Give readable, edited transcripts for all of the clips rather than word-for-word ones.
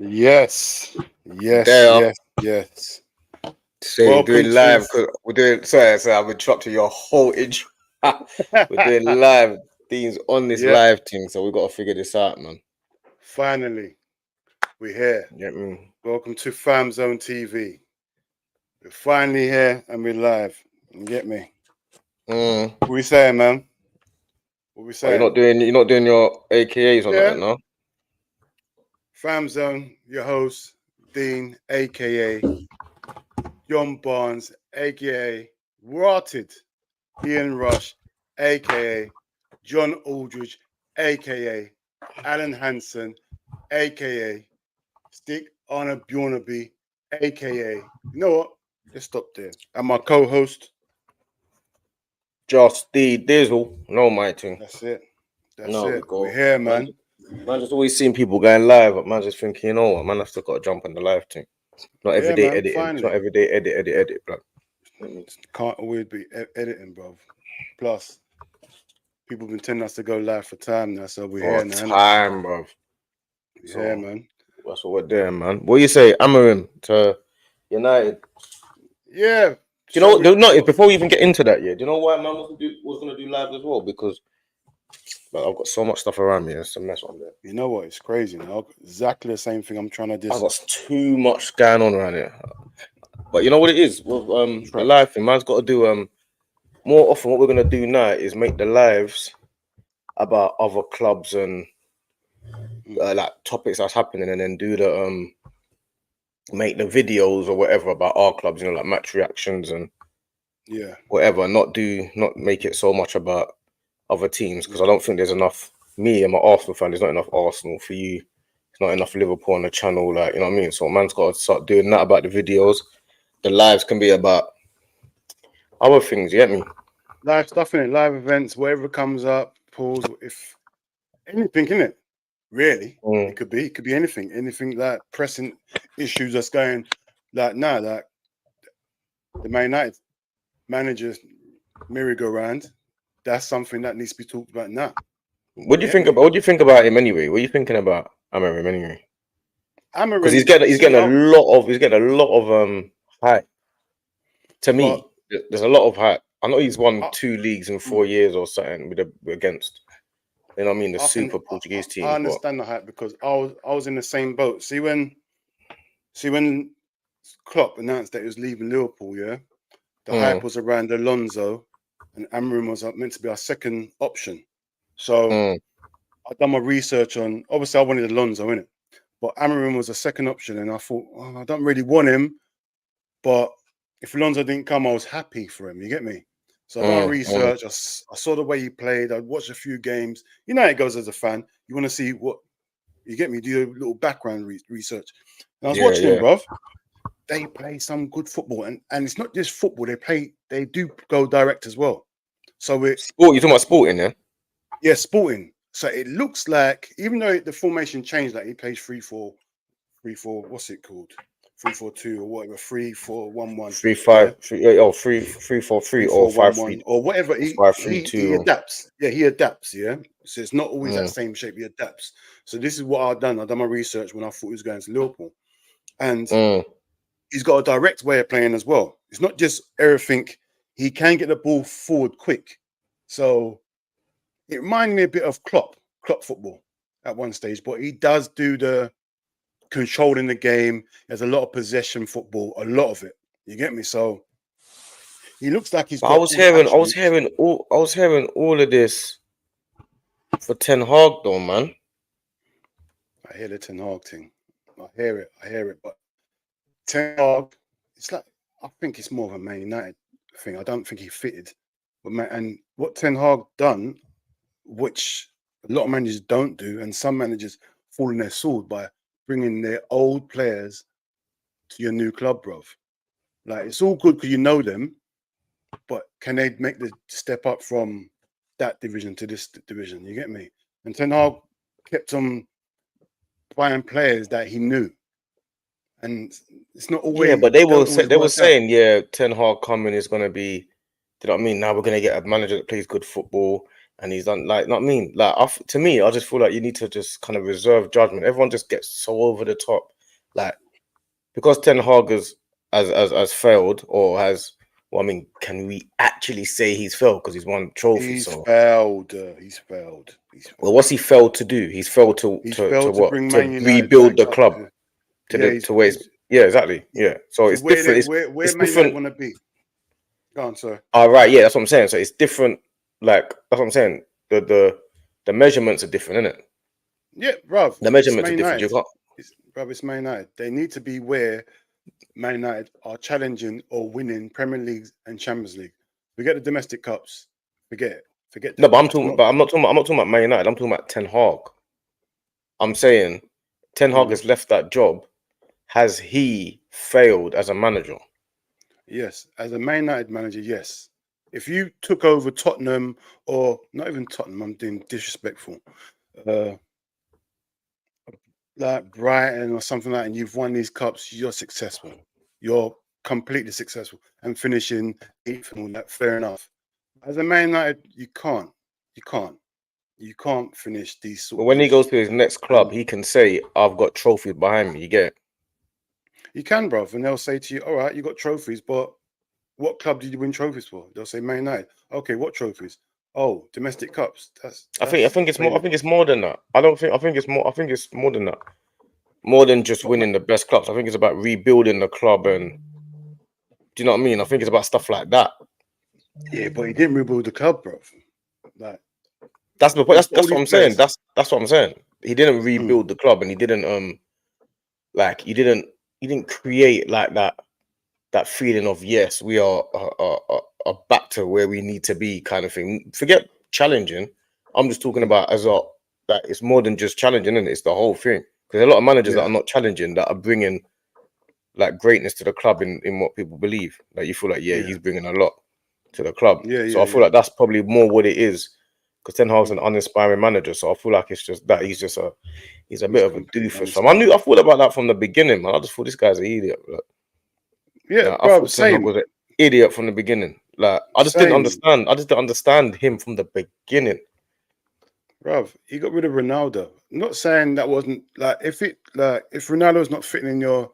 Yes, yes, There. yes, yes. Say we're Welcome doing to live because we're doing. Sorry, I'm interrupting your whole intro. We're doing live things on this yeah. live thing, so we got to figure this out, man. Finally, we're here. Get me? Welcome to FamZone TV. We're finally here and we're live. You get me? What we saying, man? What we Oh, you're saying? not doing your AKAs or Yeah. nothing, no? FamZone, your host, Dean, aka John Barnes, aka Rotted, Ian Rush, aka John Aldridge, aka Alan Hansen, aka Stick Anna Bjornaby, aka you know what? Let's stop there. And my co-host. Just the Dizzle. No, my thing. That's it. That's No, it. we go. We're here, man. Man, just always seeing people going live, but man, just thinking, you know what, man, I've still got to jump on the live thing. Not every Yeah, day man. editing. It's not Finally. every day edit, bro. Can't always be editing, bro. Plus, people been telling us to go live for time now, so we're here now. Time, bro. Yeah, man. That's what we're doing, man. What do you say, Amorim to United? Yeah. Do you know? No, before we even get into that, yeah. Do you know why man was gonna do live as well? Because like, I've got so much stuff around me. It's a mess on there. You know what? It's crazy now. Exactly the same thing. I'm trying to just. I've got too much going on around here. But you know what it is? With the live thing, man's got to do more often. What we're gonna do now is make the lives about other clubs and like topics that's happening, and then do the make the videos or whatever about our clubs. You know, like match reactions and whatever. Not make it so much about other teams, because I don't think there's enough. Me and my Arsenal fan, there's not enough Arsenal for you. There's not enough Liverpool on the channel, like, you know what I mean. So man's got to start doing that about the videos. The lives can be about other things. You get me? Live stuff in it, live events, whatever comes up. Pause. If anything in it, really, it could be anything like pressing issues that's going like now, like the Man United manager's merry-go-round. That's something that needs to be talked about now. What do you think about? What do you think about him anyway? What are you thinking about Amorim anyway? Because he's getting a lot of hype. To me, there's a lot of hype. I know he's won 2 leagues in 4 years or something against. You know what I mean? The super Portuguese team. I understand the hype because I was in the same boat. See when Klopp announced that he was leaving Liverpool, yeah, the hype was around Alonso, and Amorim was meant to be our second option. So I've done my research on. Obviously, I wanted Alonso in it, but Amorim was a second option, and I thought, I don't really want him. But if Alonso didn't come, I was happy for him. You get me? So I done my research. I saw the way he played. I watched a few games. You know how it goes as a fan. You want to see what you get me. Do a little background research. And I was watching him, bruv. They play some good football, and it's not just football. They do go direct as well. So it's sport. You're talking about sporting, yeah? Yeah, sporting. So it looks like, even though the formation changed, like he plays 3-4, what's it called? 3-4-2 or whatever, 3-4-1-1. 3-5, 3-4-3 or 5-3 or whatever. He adapts. Yeah, he adapts. Yeah, so it's not always that same shape. He adapts. So this is what I've done. I've done my research when I thought he was going to Liverpool, and he's got a direct way of playing as well. It's not just everything. He can get the ball forward quick. So it reminded me a bit of Klopp football at one stage, but he does do the controlling the game. There's a lot of possession football, a lot of it. You get me? So he looks like he's got. I was hearing all of this for Ten Hag, though, man. I hear the Ten Hag thing. I hear it. But Ten Hag, it's like, I think it's more of a Man United thing. I don't think he fitted. And what Ten Hag done, which a lot of managers don't do, and some managers fall on their sword by bringing their old players to your new club, bruv. Like, it's all good because you know them, but can they make the step up from that division to this division? You get me? And Ten Hag kept on buying players that he knew, and it's not always. Yeah, but they were saying, yeah, Ten Hag coming is going to be. Do you know what I mean? Now we're going to get a manager that plays good football, and he's done like not mean. Like to me, I just feel like you need to just kind of reserve judgment. Everyone just gets so over the top, like because Ten Hag has failed or has. Well, I mean, can we actually say he's failed because he's won trophies? He's So, failed. He's failed. well, what's he failed to do? He's failed to He's to failed to what? bring To Man United rebuild back the up club to to yeah. the to where yeah, exactly. Yeah. So To it's different. where It's Man United different. want to be. Go on, sorry. All right. Yeah, that's what I'm saying. So it's different. Like that's what I'm saying. The measurements are different, isn't it? Yeah, bruv. The It's measurements Man are different. You United. got It's Man United. They need to be where Man United are challenging or winning Premier Leagues and Champions League. Forget the domestic cups. Forget it. Forget no, them. but I'm That's talking. not. But I'm not talking about Man United. I'm talking about Ten Hag. I'm saying Ten Hag has left that job. Has he failed as a manager? Yes, as a Man United manager, yes. If you took over Tottenham or not even Tottenham, I'm being disrespectful. Like Brighton or something like that, and you've won these cups, you're successful. You're completely successful. And finishing eighth and all that, fair enough. As a Man United, you can't. You can't finish these sort But of when he goes positions. to his next club, And he can say, "I've got trophies behind me." You get it? you can, bruv. And they'll say to you, all right, you got trophies, but what club did you win trophies for? They'll say Man United. Okay, what trophies? Oh, domestic cups. I That's think it's more. I explaining. think it's more than that. I don't think. I think it's more. I think it's more than that. More than just But winning the best clubs. I think it's about rebuilding the club, and do you know what I mean? I think it's about stuff like that. yeah, but he didn't rebuild the club, bruv. Like That's the point. he's got all That's what these I'm saying. players. That's what I'm saying. He didn't Mm, rebuild the club, and he didn't like he didn't create like that feeling of yes, we are back to where we need to be kind of thing. Forget challenging. I'm just talking mm, about as a that it's more than just challenging, and it's the whole thing. Because a lot of managers that yeah, are not challenging that are bringing like greatness to the club in what people believe. Like you feel like yeah, yeah, he's bringing a lot to the club. yeah, So yeah, I feel yeah. like that's probably more what it is. Because Ten Hag's Mm. an uninspiring manager, so I feel like it's just that he's a He's bit of a completely doofus. Fam. I uninspiring. thought about that from the beginning, man. I just thought this guy's an idiot. Yeah, Like, I bruv, thought Ten Hag same, was an idiot from the beginning. Like I just didn't same, understand. I just didn't understand him from the beginning. bruv. He got rid of Ronaldo. Not saying that wasn't like if Ronaldo's not fitting in your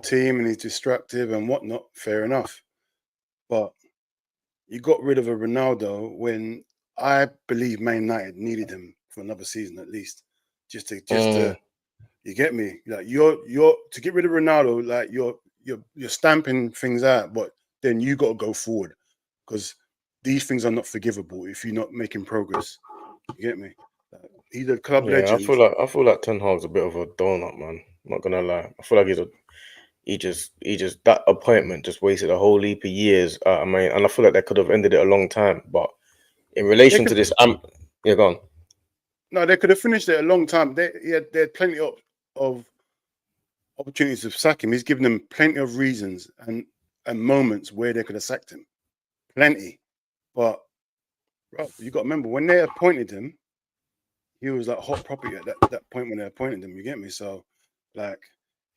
team and he's destructive and whatnot, fair enough. But you got rid of a Ronaldo when I believe Man United needed him for another season at least, just to Mm, you get me? Like you're to get rid of Ronaldo, like you're stamping things out, but then you got to go forward because these things are not forgivable if you're not making progress. You get me? Like, he's a club yeah, legend. I feel like Ten Hag's a bit of a donut, man. I'm not gonna lie. I feel like he just that appointment just wasted a whole heap of years. I mean, and I feel like they could have ended it a long time. But in They relation to could this, yeah, go on. no, they could have finished it a long time. They had plenty of opportunities to sack him. He's given them plenty of reasons and moments where they could have sacked him. Plenty. But bro, you got to remember when they appointed him, he was like hot property at that point when they appointed him. You get me? So, like,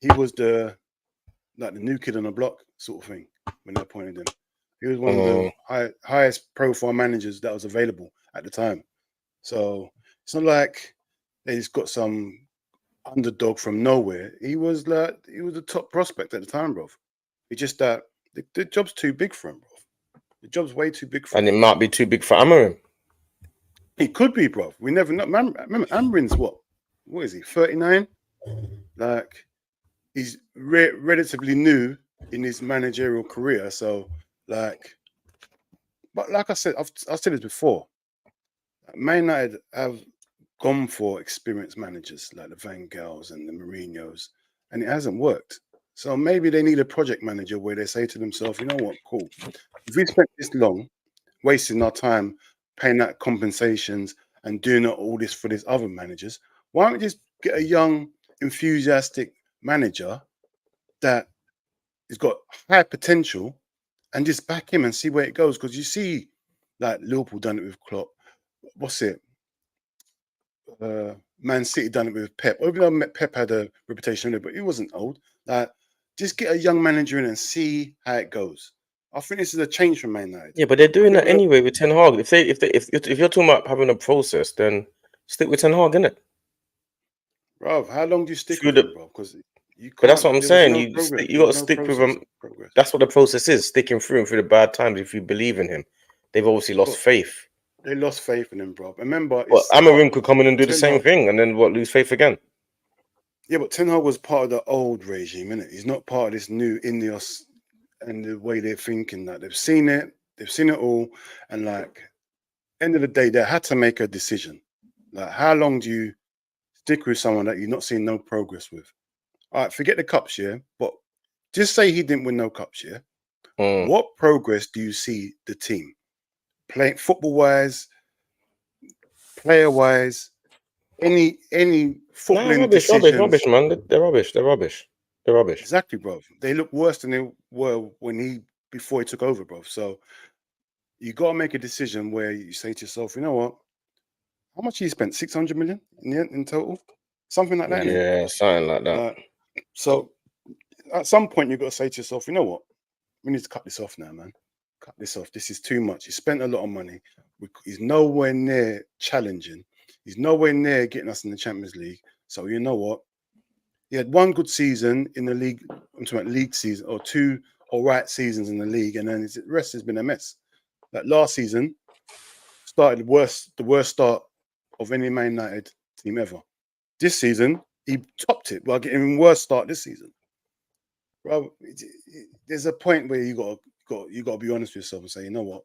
he was the new kid on the block sort of thing when they appointed him. He was one of the Mm, highest profile managers that was available at the time. So it's not like they just got some underdog from nowhere. He was the top prospect at the time, bro. It's just that the job's too big for him, bro. The job's way too big for and him. it might be too big for Amorim. He could be, bro. We never know. Remember, Amrin's what? What is he? 39. Like he's relatively new in his managerial career. So, like, but like I said, I've said this before. Man United have gone for experienced managers like the Van Gaals and the Mourinho's, and it hasn't worked. So maybe they need a project manager where they say to themselves, you know what, cool. If we spent this long wasting our time paying out compensations and doing all this for these other managers, why don't we just get a young, enthusiastic manager that has got high potential and just back him and see where it goes? Because you see, like Liverpool done it with Klopp. What's it? Man City done it with Pep. Even though Pep had a reputation, but he wasn't old. Like, just get a young manager in and see how it goes. I think this is a change from Man United. Yeah, but they're doing that anyway with Ten Hag. If you're talking about having a process, then stick with Ten Hag, innit? Bro, how long do you stick Through with him, the, bro? Because you but that's can't. what I'm There was saying. no You progress. you There got was to no stick with process him. of progress. That's what the process is. Sticking through him through the bad times. If you believe in him, they've obviously lost But faith. they lost faith in him, bro. Remember, But it's Amorim could come in and do the Ten same Hag. thing, and then what? Lose faith again. Yeah, but Ten Hag was part of the old regime, innit? He's not part of this new Ineos and the way they're thinking. That they've seen it all, and like end of the day, they had to make a decision. Like, how long do you stick with someone that you're not seeing no progress with? All right, forget the cups, yeah. But just say he didn't win no cups, yeah. What progress do you see the team playing football wise, player wise, any Nah, footballing rubbish, decisions? man. They're rubbish. They're rubbish. They're rubbish. Exactly, bro. They look worse than they were before he took over, bro. So you got to make a decision where you say to yourself, you know what? How much he spent? 600 million in total, something like that, innit? Yeah, something like that. So at some point you got to say to yourself, you know what? We need to cut this off now, man. Cut this off. This is too much. He spent a lot of money. He's nowhere near challenging. He's nowhere near getting us in the Champions League. So you know what? He had one good season in the league. I'm talking about league season, or two all right seasons in the league, and then the rest has been a mess. Like last season, started the worst start of any Man United team ever. This season, he topped it by getting even worse start this season. Bro, there's a point where you got to be honest with yourself and say, you know what,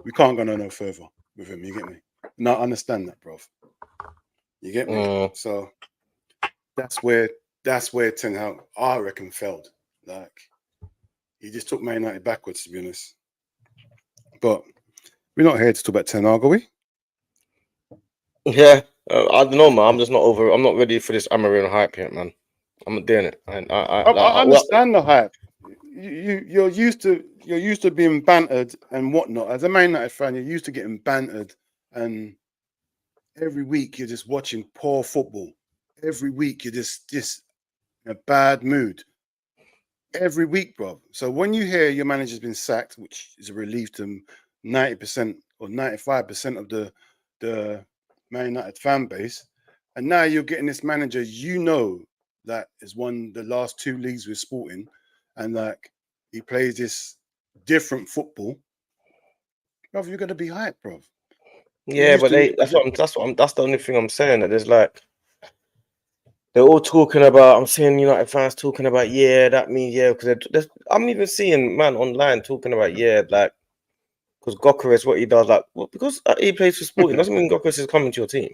we can't go no further with him. You get me? Now I understand that, bro. You get me? So that's where Ten Hag, I reckon, failed. Like he just took Man United backwards, to be honest. But we're not here to talk about Ten Hag, are we? Yeah, I don't know, man. I'm just not over. I'm not ready for this Amorim hype yet, man. I'm not doing it. I understand the hype. You're used to being bantered and whatnot. As a Man United fan, you're used to getting bantered, and every week you're just watching poor football. Every week you're just in a bad mood. Every week, bro. So when you hear your manager's been sacked, which is a relief to 90% or 95% of the Man United fan base, and now you're getting this manager, you know, that has won the last two leagues with Sporting, and like he plays this different football, bro. You're gonna be hyped, bro. yeah, but that's the only thing I'm saying. That there's like they're all talking about. I'm seeing United fans talking about, yeah, that means yeah, because I'm even seeing man online talking about, yeah, like because Gokares what he does, like because he plays for Sporting doesn't mean Gokares is coming to your team.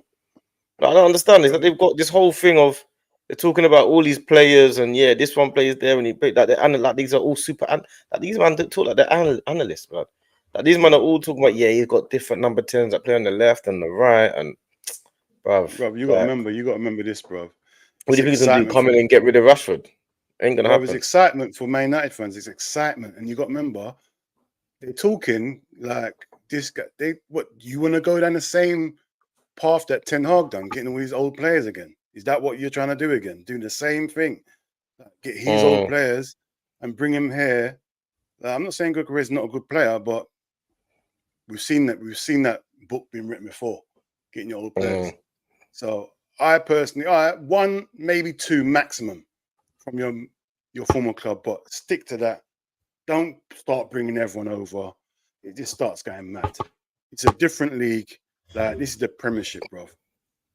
Like, I don't understand is that they've got this whole thing of they're talking about all these players and yeah, this one plays there and he played like like these are all like these man talk like they're analysts, man. Like these men are all talking about, yeah, he's got different number 10s that play on the left and the right, and bro, you got to remember this, bro. What do It's you think he's gonna do? excitement Come for in and get rid of Rashford? Ain't gonna bro. It's happen. excitement for Man United fans. It's excitement, and you got to remember they're talking like this guy. What you want to go down the same path that Ten Hag done, getting all these old players again? Is that what you're trying to do again? Doing the same thing, like, get his old players and bring him here. Like, I'm not saying Gukere is not a good player, but we've seen that book being written before, getting your old players. So I personally, one maybe two maximum from your former club, but stick to that. Don't start bringing everyone over. It just starts going mad. It's a different league. Like this is the Premiership, bro.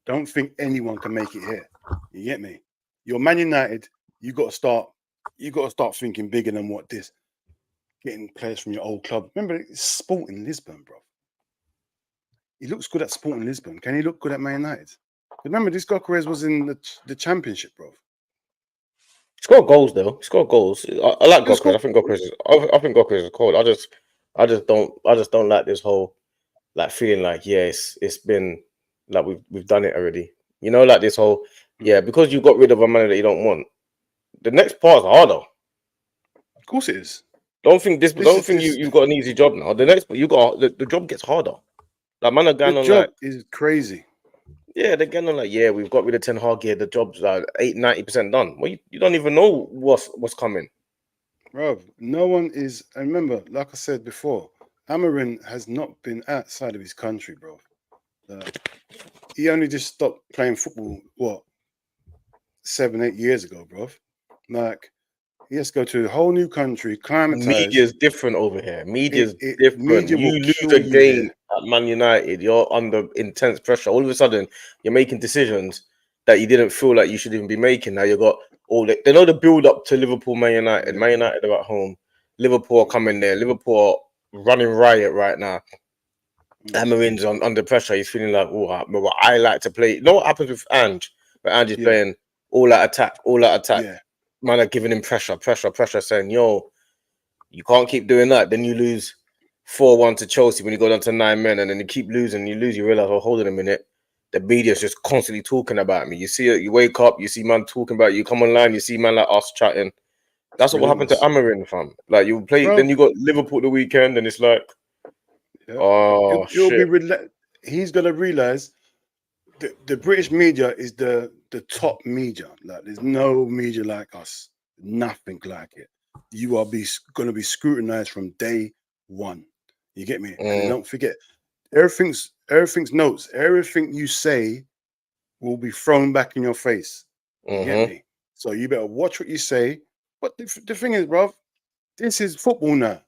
Don't think anyone can make it here. You get me? You're Man United. You got to start thinking bigger than what this. Getting players from your old club. Remember, it's Sporting Lisbon, bro. He looks good at Sporting Lisbon. Can he look good at Man United? Remember, this Gokares was in the Championship, bro. He scored goals though. He scored goals. I like Just Gokares. I think Gokares is cold. I just don't like this whole like feeling like yeah, it's been like we've done it already. You know, like this whole yeah, because you got rid of a man that you don't want. The next part's harder. Of course it is. Don't think you've got an easy job now. The next you got the job gets harder. Like man are going the on job like is crazy. yeah, they're going on like yeah, we've got rid of Ten Hag here. The job's like 90% done. Well, you don't even know what's coming. bro. No one is. And remember, like I said before, Amorim has not been outside of his country, bro. He only just stopped playing football. What 7, 8 years ago, bro? Like he has to go to a whole new country, climatize. Media's different over here. Media's different. Media You will lose kill a you game here. at Man United, you're under intense pressure. All of a sudden, you're making decisions that you didn't feel like you should even be making. Now you got all they know the build up to Liverpool, Man United. Yeah. Man United are at home. Liverpool are coming there. Liverpool are running riot right now. Amorim's under pressure. He's feeling like, oh, I like to play. You know what happens with Ange? But Ange is playing all out attack, all out attack. Yeah. Man are giving him pressure, saying, yo, you can't keep doing that. Then you lose 4-1 to Chelsea when you go down to 9 men, and then you keep losing, you lose, you realize, oh, hold on a minute. The media's just constantly talking about me. You see it, you wake up, you see man talking about you, come online, you see man like us chatting. That's what happened to Amorim, fam. Like you play, Bro, then you got Liverpool the weekend, and it's like, oh you'll shit. he's gonna realize the British media is the top media. Like there's no media like us. Nothing like it. You are gonna be scrutinized from day one. You get me? And then don't forget, everything's notes. Everything you say will be thrown back in your face. You get me? So you better watch what you say. But the thing is, bro, this is football now.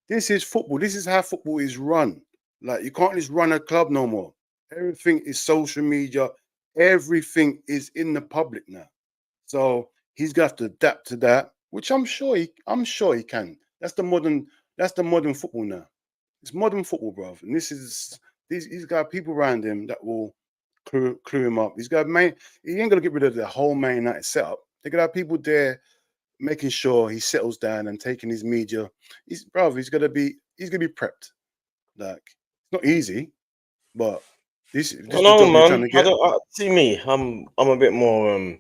This is football. This is how football is run. Like you can't just run a club no more. Everything is social media. Everything is in the public now. So he's gonna have to adapt to that, which I'm sure he can. That's the modern football now. It's modern football, bro. And he's got people around him that will clue him up. He ain't gonna get rid of the whole Man United setup. They're gonna have people there making sure he settles down and taking his media. He's gonna be prepped. Like it's not easy, but this is the No, job you're trying man. to get. See me. I'm a bit more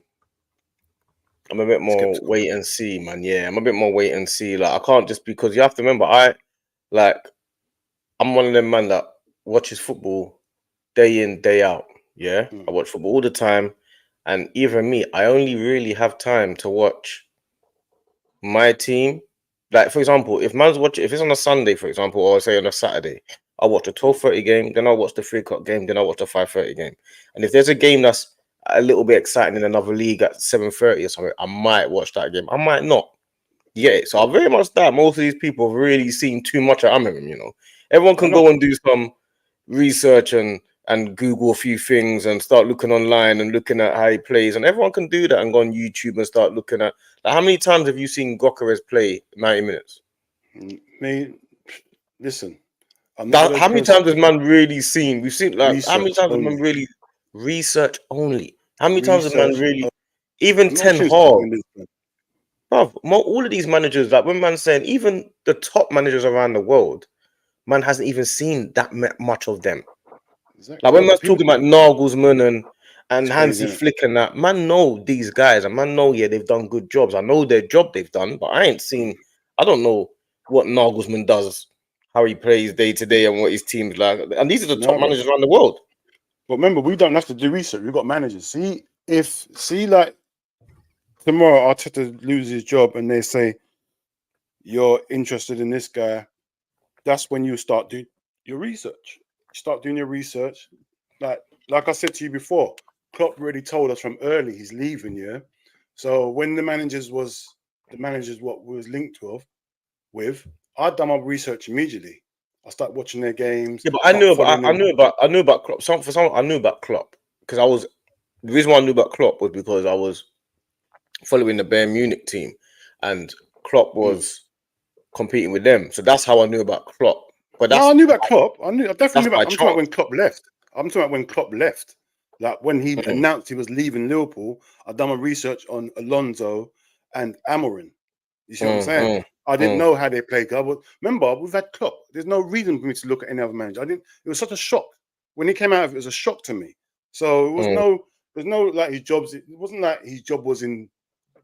Skeptical. wait and see, man. Yeah, I'm a bit more wait and see. Like I can't just because you have to remember, I'm one of them man that watches football day in, day out. Yeah, I watch football all the time, and even me, I only really have time to watch my team. Like for example, if it's on a Sunday, for example, or say on a Saturday, I'll watch the 12:30 game, then I'll watch the 3 o'clock game, then I'll watch the 5:30 game. And if there's a game that's a little bit exciting in another league at 7:30 or something, I might watch that game. I might not. Yeah, so I very much doubt most of these people have really seen too much of Amorim, you know. Everyone can go and do some research and Google a few things and start looking online and looking at how he plays. And everyone can do that and go on YouTube and start looking at how many times have you seen Gokares play 90 minutes? Me, listen, I'm not gonna How many post times has man really seen? We've seen how many research times has man only. really research only? How many times has man Research. really even I'm not 10 watching this hard? in this one. Bruv, all of these managers, like when man's saying, even the top managers around the world, man hasn't even seen that much of them. Exactly. Like No, when but man's people, talking about Nagelsmann and it's crazy, Hansi isn't it? Flick and that, man know these guys and man know, yeah, they've done good jobs. I know their job they've done, but I don't know what Nagelsmann does, how he plays day to day and what his team's like. And these are the top No, bro. managers around the world. But remember, we don't have to do research. We've got managers. Like tomorrow, Arteta loses his job, and they say you're interested in this guy. That's when you start doing your research. You start doing your research. Like I said to you before, Klopp already told us from early he's leaving. Yeah. So when the managers what we was linked with, I'd done my research immediately. I started watching their games, Yeah, but start following I them. knew about Klopp. I knew about Klopp because the reason why I knew about Klopp was because I was following the Bayern Munich team, and Klopp was competing with them. So that's how I knew about Klopp. But No, I knew about Klopp. I definitely that's knew about. by I'm talking about chance. when Klopp left. I'm talking about when Klopp left. Like when he announced he was leaving Liverpool, I'd done my research on Alonso and Amorim. You see what I'm saying? I didn't know how they played. Remember, we've had Klopp. There's no reason for me to look at any other manager. I didn't. It was such a shock when he came out. It was a shock to me. So it was there's no like his jobs. It wasn't like his job was in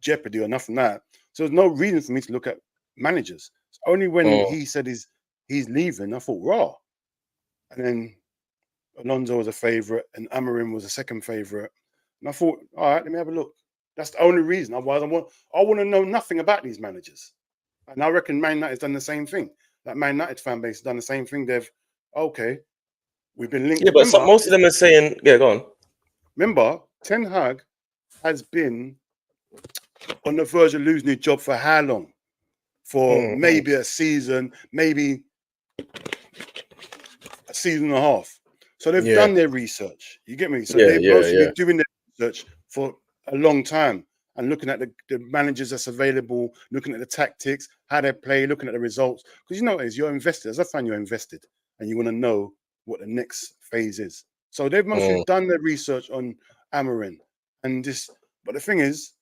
jeopardy or nothing like that. So there's no reason for me to look at managers. It's only when he said he's leaving, I thought, raw. And then Alonso was a favourite and Amorim was a second favourite. And I thought, all right, let me have a look. That's the only reason. Otherwise, I want to know nothing about these managers. And I reckon Man United's done the same thing. That Man United fan base has done the same thing. We've been linked. Yeah, but most of them are saying, yeah, go on. Remember, Ten Hag has been on the verge of losing his job for how long? For maybe a season, maybe a season and a half. So they've done their research. You get me? So they've mostly been doing their research for a long time and looking at the managers that's available, looking at the tactics, how they play, looking at the results. Because you know what it is, you're invested. As a fan, you're invested and you want to know what the next phase is. So they've mostly done their research on Amorim and this. But the thing is,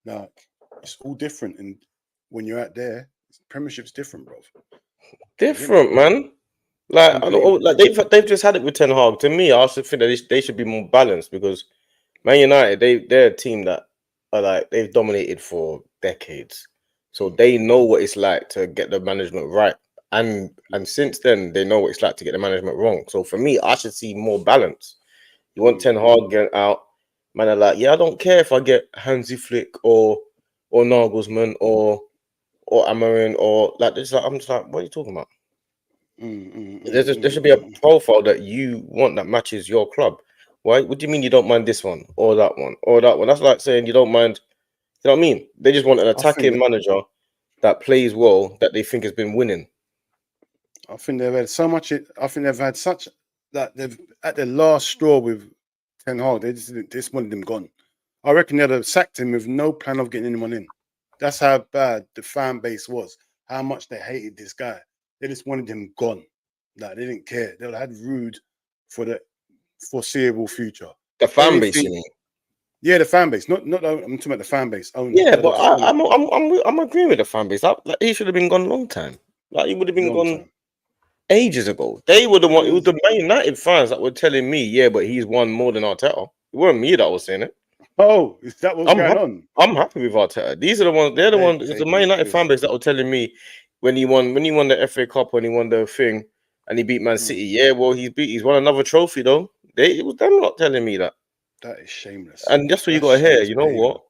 like, it's all different. And when you're out there, Premiership's different, bro. Different, man. Like, they've just had it with Ten Hag. To me, I also think that they should be more balanced because Man United, they're a team that are like they've dominated for decades, so they know what it's like to get the management right, and since then they know what it's like to get the management wrong. So for me, I should see more balance. You want Ten Hag get out, man? Are like, yeah, I don't care if I get Hansi Flick or Nagelsmann or Amorim or like this. Like, I'm just like, what are you talking about? There should be a profile that you want that matches your club. Why? What do you mean you don't mind this one or that one or that one? That's like saying you don't mind. You know what I mean? They just want an attacking manager that plays well that they think has been winning. I think they've had so much. I think they've had such that they've at the last straw with Ten Hag. They just wanted him gone. I reckon they'd have sacked him with no plan of getting anyone in. That's how bad the fan base was. How much they hated this guy. They just wanted him gone. Like, they didn't care. They would have had Rude for the foreseeable future. The fan base, you mean? Yeah, the fan base. Not. I'm talking about the fan base only. Yeah, but I'm agreeing with the fan base. Like, he should have been gone a long time. Like, he would have been gone ages ago. They were the one. It was the Man United fans that were telling me, yeah, but he's won more than Arteta. It wasn't me that was saying it. Oh, is that what's going on? I'm happy with Arteta. These are the ones. They're the ones. It's the Man United fan base that were telling me when he won the FA Cup, when he won the thing, and he beat Man City. Yeah, well, he's won another trophy though. It was them not telling me that. That is shameless. And that's what you got to hear. You know what?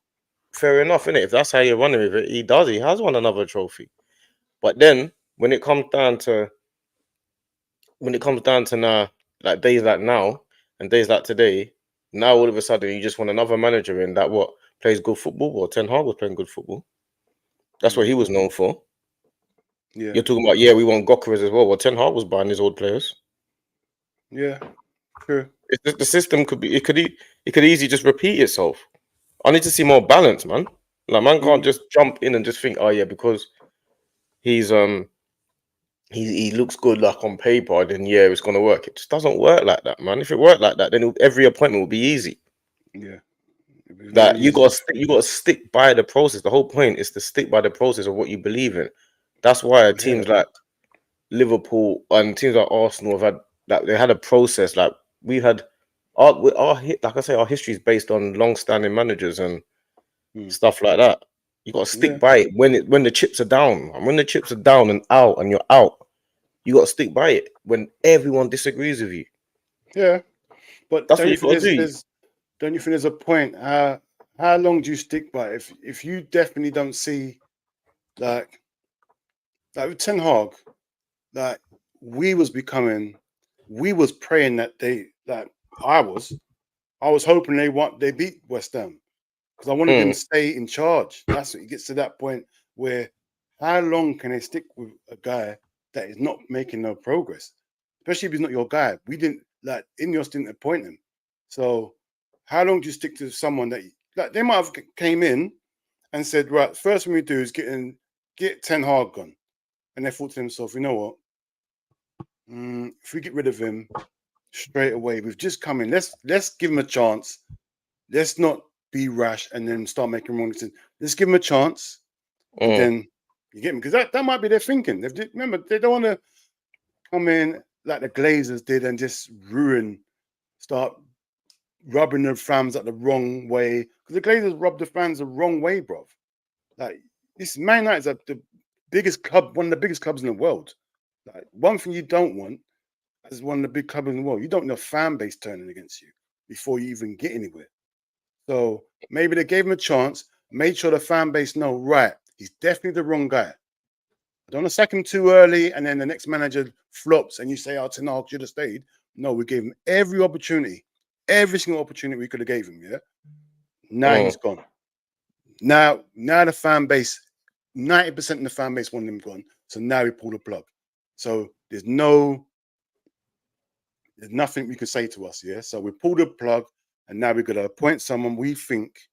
Fair enough, innit? If that's how you're running with it, he does. He has won another trophy. But then when it comes down to now, like days like now and days like today, now all of a sudden you just want another manager in that plays good football. Or Ten Hag was playing good football. That's what he was known for. Yeah. You're talking about, we want Gokeres as well. Well, Ten Hag was buying his old players. Yeah, true. The system could easily just repeat itself. I need to see more balance, man. Like, man can't just jump in and just think, oh yeah, because he's he looks good like on paper, then it's gonna work. It just doesn't work like that, man. If it worked like that, then every appointment would be easy. Yeah. That you gotta stick by the process. The whole point is to stick by the process of what you believe in. That's why teams like Liverpool and teams like Arsenal have had they had a process. Like, we had like I say, our history is based on long-standing managers and stuff like that. You got to stick by it when the chips are down. And when the chips are down and out and you're out, you got to stick by it when everyone disagrees with you. Yeah, but that's what you got to do. Don't you think there's a point? How long do you stick by it? If you definitely don't see like with Ten Hag, like we was praying that I was hoping they beat West Ham because I wanted them to stay in charge. That's what it gets to that point where how long can they stick with a guy that is not making no progress, especially if he's not your guy? We didn't Ineos didn't appoint him, so how long do you stick to someone that they might have came in and said, right, first thing we do is get Ten Hag gone, and they thought to themselves, you know what? If we get rid of him straight away, we've just come in. Let's give him a chance. Let's not be rash and then start making wrong decisions. Let's give him a chance, and then you get him, because that might be their thinking. Remember, they don't want to come in like the Glazers did and just start rubbing the fans the wrong way. Because the Glazers rubbed the fans the wrong way, bro. Like, this Man United is the biggest club, one of the biggest clubs in the world. Like, one thing you don't want as one of the big clubs in the world, you don't want a fan base turning against you before you even get anywhere. So maybe they gave him a chance, made sure the fan base know, right, He's definitely the wrong guy. I don't want to sack him too early, and then the next manager flops, and you say, "Oh, Ten Hag should have stayed." No, we gave him every opportunity, every single opportunity we could have gave him. Yeah. Now he's gone. Now the fan base, 90% of the fan base wanted him gone. So now we pull the plug. So there's nothing we could say to us. Yeah. So we pulled the plug, and now we're gonna appoint someone we think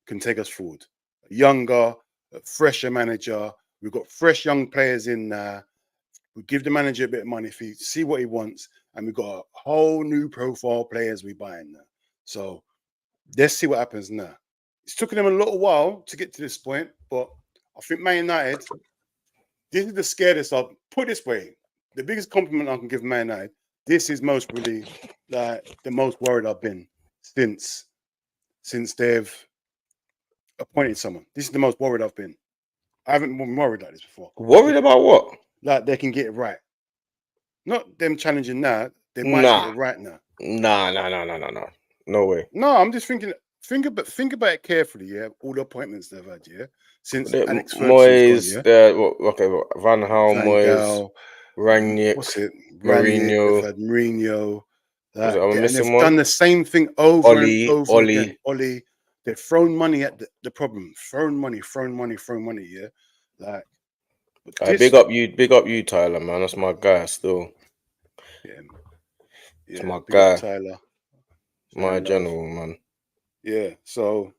can take us forward. A younger, a fresher manager. We've got fresh young players in there. We give the manager a bit of money if he see what he wants, and we've got a whole new profile players we buy in there. So let's see what happens now. It's taken them a little while to get to this point, but I think Man United, this is the scariest I've put it this way. The biggest compliment I can give Man United, this is most really like the most worried I've been since they've appointed someone. This is the most worried I've been. I haven't been worried like this before. Worried about what? Like they can get it right. Not them challenging now. They might get it right now. Nah. No way. No, I'm just thinking. Think about it carefully. Yeah, all the appointments they've had. Yeah, since Alex Moyes, gone, yeah? Van Gaal, Moyes, Rangnick, what's it? Mourinho. They've had Mourinho. And they've done the same thing over and over again. Oli. They've thrown money at the problem. Thrown money. Yeah, like. Big up you, Tyler, man. That's my guy still. Yeah, it's my guy, Tyler. My general, man. Yeah, so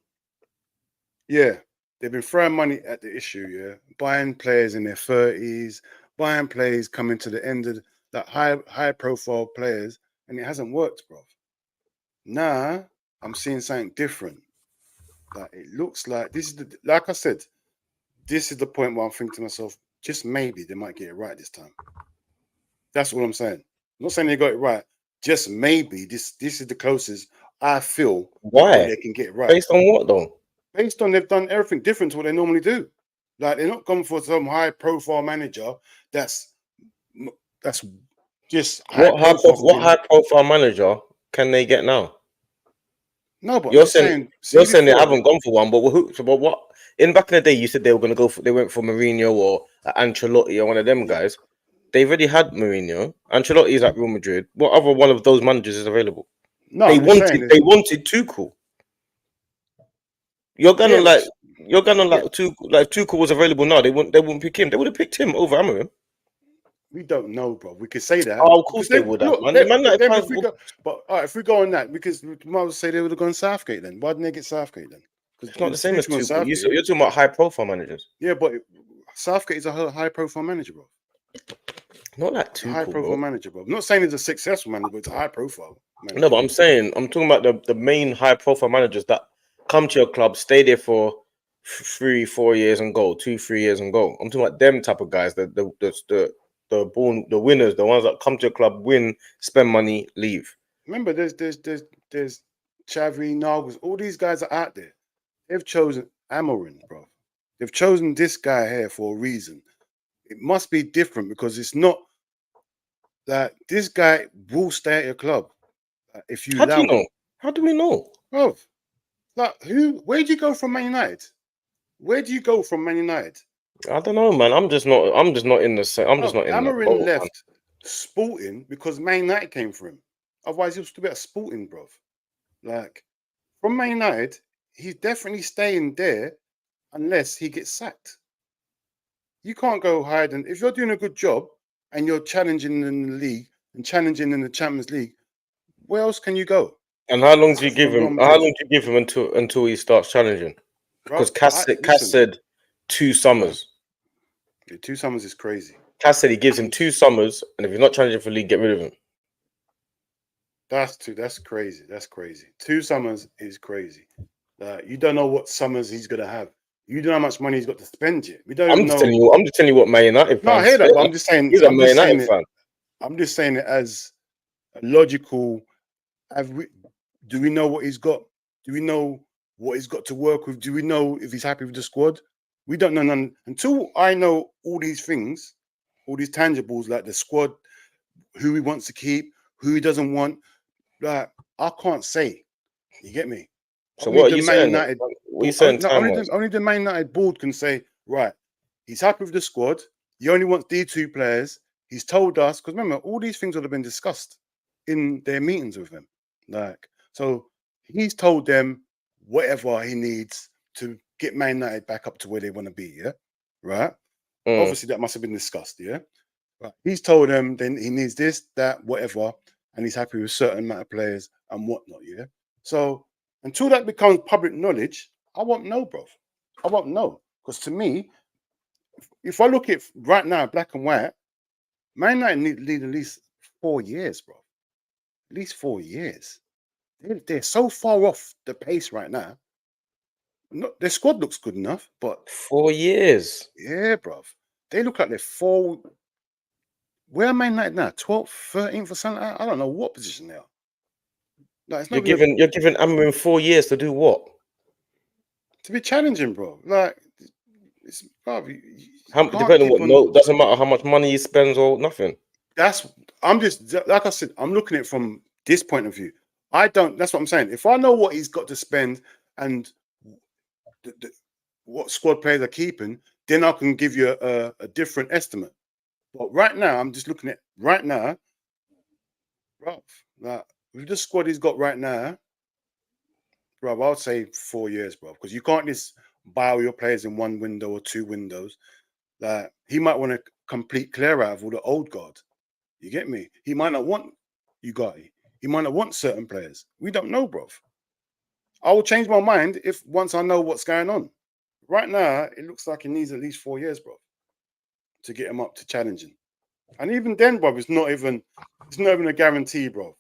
yeah, they've been throwing money at the issue. Yeah, buying players in their 30s, buying players coming to the end of that high profile players, and it hasn't worked, bro. Now I'm seeing something different. Like it looks like this is like I said, this is the point where I'm thinking to myself, just maybe they might get it right this time. That's all I'm saying. I'm not saying they got it right. Just maybe this is the closest I feel why they can get it right. Based on what though? Based on they've done everything different to what they normally do. Like they're not going for some high profile manager that's just what high profile manager can they get now? No, but you're saying they haven't gone for one, but what? In back in the day, you said they were going to go for. They went for Mourinho or Ancelotti or one of them guys. They've already had Mourinho. Ancelotti is at Real Madrid. What other one of those managers is available? No, they wanted Tuchel. You're gonna like Tuchel was available now. They wouldn't pick him. They would have picked him over Amorim. We don't know, bro. We could say that. Oh, of course they would have. But all right, if we go on that, because we might say they would have gone Southgate then. Why didn't they get Southgate then? Because it's not the same as Tuchel. You're talking about high profile managers. Yeah, but Southgate is a high profile manager, bro. Not like Tuchel, high profile manager, bro. I'm not saying he's a successful manager, but it's a high profile manager. No, but I'm talking about the main high profile managers that come to your club, stay there for 3-4 years and go, 2-3 years and go. I'm talking about them type of guys, the winners, the ones that come to your club, win, spend money, leave. Remember, there's Xavi, Nagels, all these guys are out there. They've chosen Amorim, bro. They've chosen this guy here for a reason. It must be different because it's not that this guy will stay at your club if you. How do you know? How do we know, bro? Like where do you go from Man United? Where do you go from Man United? I don't know, man. I'm just not in the same. I'm just not in. Amorim left Sporting because Man United came for him. Otherwise, he was still at Sporting, bro. Like from Man United, he's definitely staying there unless he gets sacked. You can't go hide, and if you're doing a good job and you're challenging in the league and challenging in the Champions League, where else can you go? And how long do you give him? How long do you give him until he starts challenging? Because Cass said 2 summers. Yeah, 2 summers is crazy. Cass said he gives him 2 summers, and if he's not challenging for league, get rid of him. That's crazy. That's crazy. 2 summers is crazy. You don't know what summers he's gonna have. You don't know how much money he's got to spend yet. We don't. I'm just telling you what Man United. No, I hear that, but I'm just saying he's a Man United fan. I'm just saying it as a logical. Do we know what he's got? Do we know what he's got to work with? Do we know if he's happy with the squad? We don't know none until I know all these things, all these tangibles like the squad, who he wants to keep, who he doesn't want. Like I can't say. You get me? So what are you saying? Only the Man United board can say, right, he's happy with the squad. He only wants D2 players. He's told us, because remember, all these things would have been discussed in their meetings with him. Like, so he's told them whatever he needs to get Man United back up to where they want to be, yeah? Right? Obviously, that must have been discussed, yeah? Right. He's told them then he needs this, that, whatever, and he's happy with certain amount of players and whatnot, yeah? So until that becomes public knowledge, I won't know, bro. I won't know. Because to me, if I look at right now, black and white, Man United need at least 4 years, bro. At least 4 years. They're so far off the pace right now. Their squad looks good enough, but 4 years. yeah, bro. They look like they're 4. Where are Man United now? 12th, 13th or something? I don't know what position they are. Like, it's not You're giving Amorim 4 years to do what? to be challenging, bro. Like, it's bro, you can't Depending on keep what, on. no, doesn't matter how much money he spends or nothing. I'm just like I said, I'm looking at it from this point of view. That's what I'm saying. If I know what he's got to spend and what squad players are keeping, then I can give you a different estimate. But right now, I'm just looking at right now, bro. Like, with the squad he's got right now, bro, I would say 4 years, bro, because you can't just buy all your players in one window or 2 windows. Like, he might want a complete clear out of all the old guard. You get me? He might not want you got it. He might not want certain players. We don't know, bro. I will change my mind if once I know what's going on. Right now, it looks like he needs at least 4 years, bro, to get him up to challenging. And even then, bro, it's not even a guarantee, bro.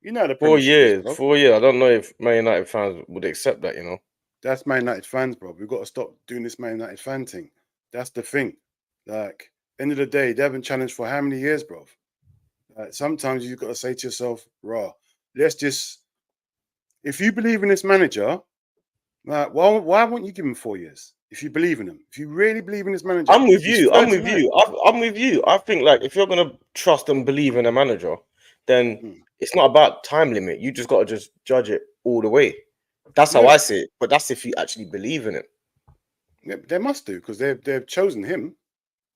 You know the 4 Premiership is, years. bro. 4 years. I don't know if Man United fans would accept that, you know. That's Man United fans, bro. We've got to stop doing this Man United fan thing. That's the thing. Like, end of the day, they haven't challenged for how many years, bro? Like, sometimes you've got to say to yourself, raw, let's just, if you believe in this manager, like, why won't you give him 4 years? If you believe in him, if you really believe in this manager, I'm with he's you. I'm with 39. you. I'm with you. I think, like, if you're gonna trust and believe in a manager, then it's not about time limit. You just got to just judge it all the way. That's how Yeah, I see it. But that's if you actually believe in it. yeah, they must do because they've chosen him.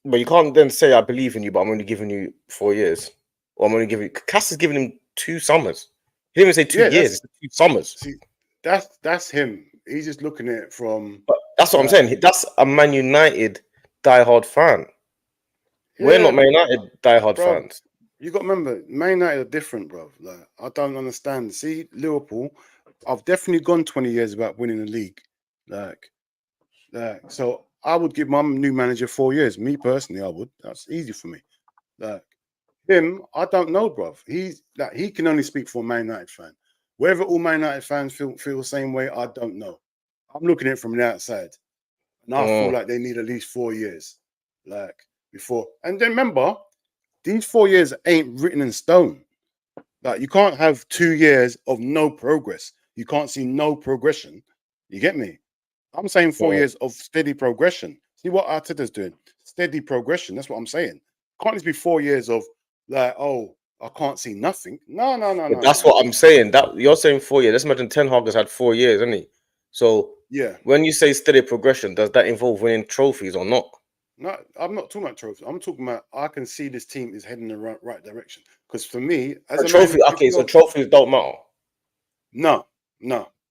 But you can't then say I believe in you, but I'm only giving you 4 years, or I'm only giving. Cass is giving him 2 summers. He didn't even say 2 Yeah, years. It's 2 summers. see, that's him. He's just looking at it from. But that's what I'm saying. That's a Man United diehard fan. We're Yeah, not Man United diehard bro. fans. You got to remember, Man United are different, bro. Like, I don't understand. See, Liverpool, I've definitely gone 20 years without winning the league. Like, so I would give my new manager 4 years. Me personally, I would. That's easy for me. Like, him, I don't know, bro. He's like, he can only speak for a Man United fan. Whether all Man United fans feel the same way, I don't know. I'm looking at it from the outside, and I feel like they need at least 4 years, like before. And then remember, these 4 years ain't written in stone. Like, you can't have 2 years of no progress. You can't see no progression. You get me? I'm saying 4 years of steady progression. See what Arteta's doing? Steady progression. That's what I'm saying. Can't just be 4 years of like, oh, I can't see nothing. No. But that's what I'm saying. That you're saying 4 years. Let's imagine Ten Hag has had 4 years, hasn't he? So Yeah. when you say steady progression, does that involve winning trophies or not? No, I'm not talking about trophies. I'm talking about I can see this team is heading in the right direction. Because for me, as A a trophy, man, if okay, so you're trophies don't matter. no,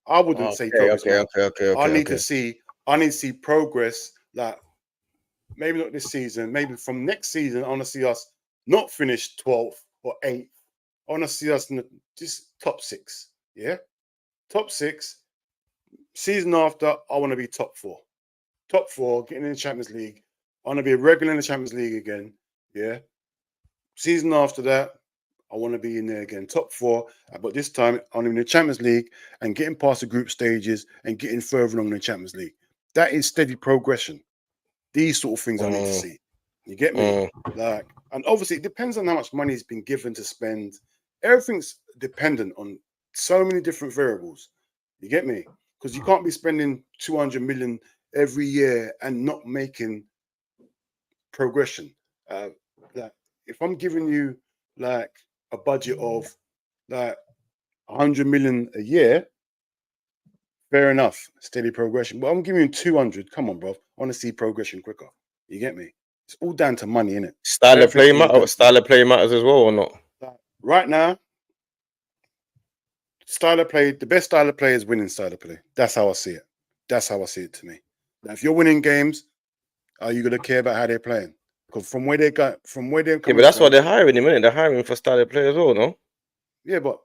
I wouldn't say trophies matter. I need to see progress. Like, maybe not this season, maybe from next season, I want to see us not finish 12th or 8th. I want to see us in just top 6. Yeah. Top 6. Season after, I want to be top 4. Top 4, getting in the Champions League. I want to be a regular in the Champions League again. Yeah. Season after that, I want to be in there again. Top 4. But this time, I want to be in the Champions League and getting past the group stages and getting further along in the Champions League. That is steady progression. These sort of things I need to see. You get me? Like, and obviously it depends on how much money has been given to spend. Everything's dependent on so many different variables. You get me? Because you can't be spending 200 million every year and not making progression. Like, if I'm giving you like a budget of like 100 million a year, Fair enough. Steady progression. But I'm giving you 200. Come on, bro. I want to see progression quicker. You get me? It's all down to money, innit? Style of play matters. Style of play matters as well, or not? Right now, style of play. The best style of play is winning style of play. That's how I see it. That's how I see it to me. Now, if you're winning games, are you gonna care about how they're playing? Because from where they're coming yeah, but that's why they're hiring him, innit? They're hiring for style of play as well, no? Yeah, but